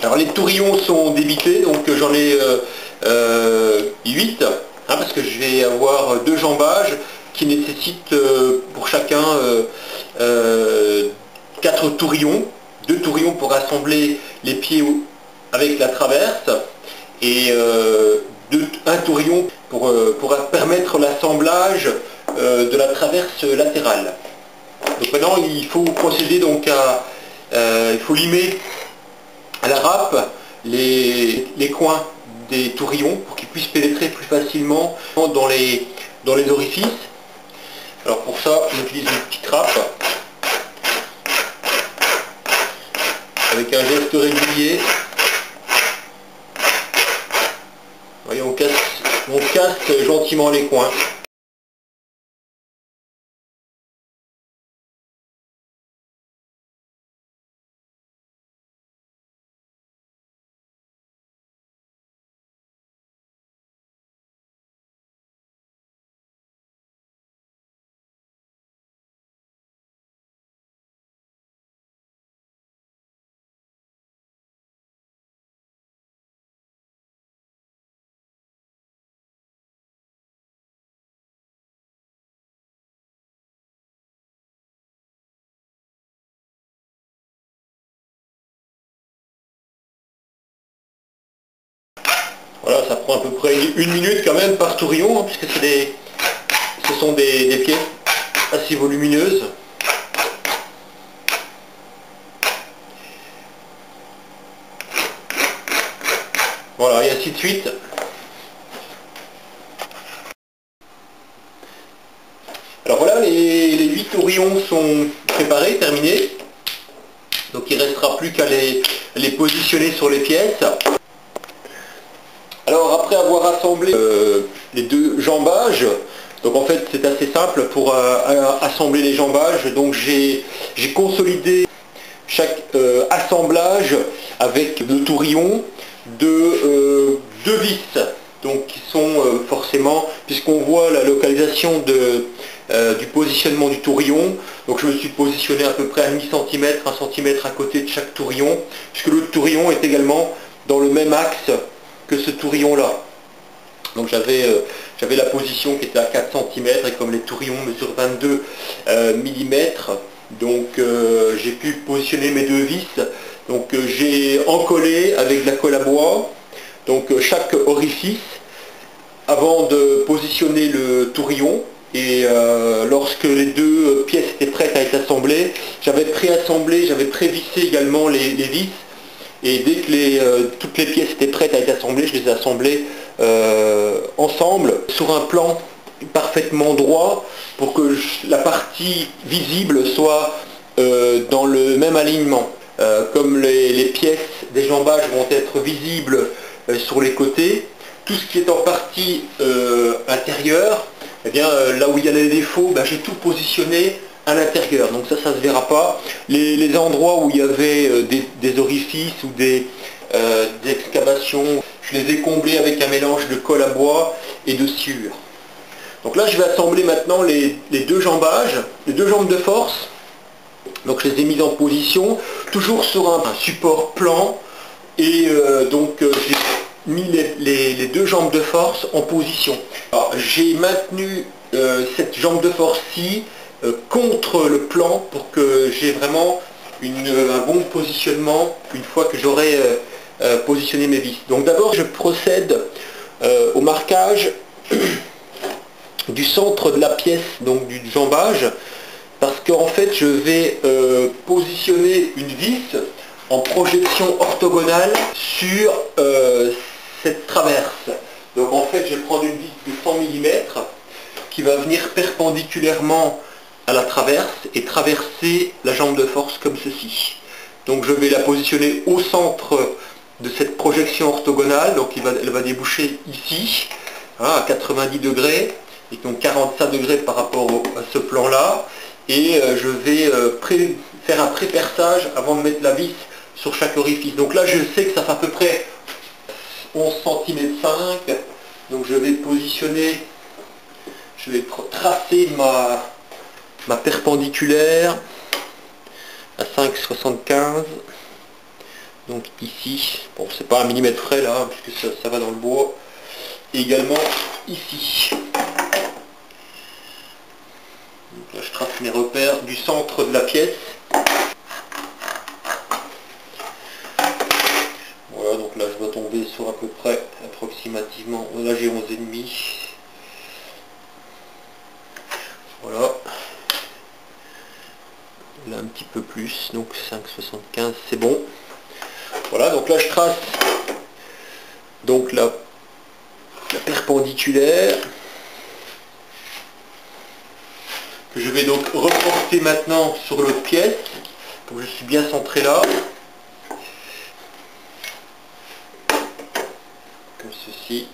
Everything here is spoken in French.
Alors les tourillons sont débités, donc j'en ai 8, parce que je vais avoir 2 jambages qui nécessitent pour chacun 4 tourillons, 2 tourillons pour assembler les pieds avec la traverse et un tourillon pour permettre l'assemblage de la traverse latérale. Donc maintenant il faut procéder donc il faut limer à la râpe les coins des tourillons pour qu'ils puissent pénétrer plus facilement dans les orifices. Alors pour ça, on utilise une petite râpe avec un geste régulier. Vous voyez, on casse gentiment les coins. Voilà, ça prend à peu près 1 minute quand même par tourillon, puisque ce sont des pièces assez volumineuses. Voilà, et ainsi de suite. Alors voilà, les 8 tourillons sont préparés, terminés. Donc il ne restera plus qu'à les positionner sur les pièces. Alors après avoir assemblé les 2 jambages, donc en fait c'est assez simple pour assembler les jambages. Donc j'ai consolidé chaque assemblage avec le tourillon de 2 vis, donc qui sont forcément, puisqu'on voit la localisation du positionnement du tourillon, donc je me suis positionné à peu près à 1/2 cm, 1 cm à côté de chaque tourillon, puisque le tourillon est également dans le même axe que ce tourillon là. Donc j'avais la position qui était à 4 cm, et comme les tourillons mesurent 22 mm, donc j'ai pu positionner mes 2 vis. Donc j'ai encollé avec de la colle à bois donc chaque orifice avant de positionner le tourillon. Et lorsque les 2 pièces étaient prêtes à être assemblées, j'avais préassemblé, j'avais prévissé également les vis. Et dès que toutes les pièces étaient prêtes à être assemblées, je les ai assemblées ensemble sur un plan parfaitement droit pour que la partie visible soit dans le même alignement. Comme les pièces des jambages vont être visibles sur les côtés, tout ce qui est en partie intérieure, eh bien, là où il y a les défauts, j'ai tout positionné à l'intérieur, donc ça ne se verra pas. Les endroits où il y avait des orifices ou des excavations, je les ai comblés avec un mélange de colle à bois et de sciure. Donc là je vais assembler maintenant les 2 jambages, les 2 jambes de force. Donc je les ai mises en position, toujours sur un support plan, et donc j'ai mis les 2 jambes de force en position. J'ai maintenu cette jambe de force-ci contre le plan pour que j'ai vraiment un bon positionnement une fois que j'aurai positionné mes vis. Donc d'abord je procède au marquage du centre de la pièce, donc du jambage, parce qu'en fait je vais positionner une vis en projection orthogonale sur cette traverse. Donc en fait je vais prendre une vis de 100 mm qui va venir perpendiculairement à la traverse et traverser la jambe de force comme ceci. Donc je vais la positionner au centre de cette projection orthogonale, donc elle va déboucher ici, à 90 degrés, et donc 45 degrés par rapport à ce plan là, et je vais faire un pré-perçage avant de mettre la vis sur chaque orifice. Donc là je sais que ça fait à peu près 11 cm 5, donc je vais positionner, je vais tracer ma perpendiculaire à 5,75, Donc ici, bon c'est pas un millimètre près là, puisque ça va dans le bois. Et également ici. Donc là je trace mes repères du centre de la pièce. Voilà, donc là je dois tomber sur à peu près, approximativement, là j'ai 11,5. Voilà. Là un petit peu plus, donc 5,75 c'est bon. Voilà, donc là je trace donc la perpendiculaire. Que je vais donc reporter maintenant sur l'autre pièce. Comme je suis bien centré là. Comme ceci.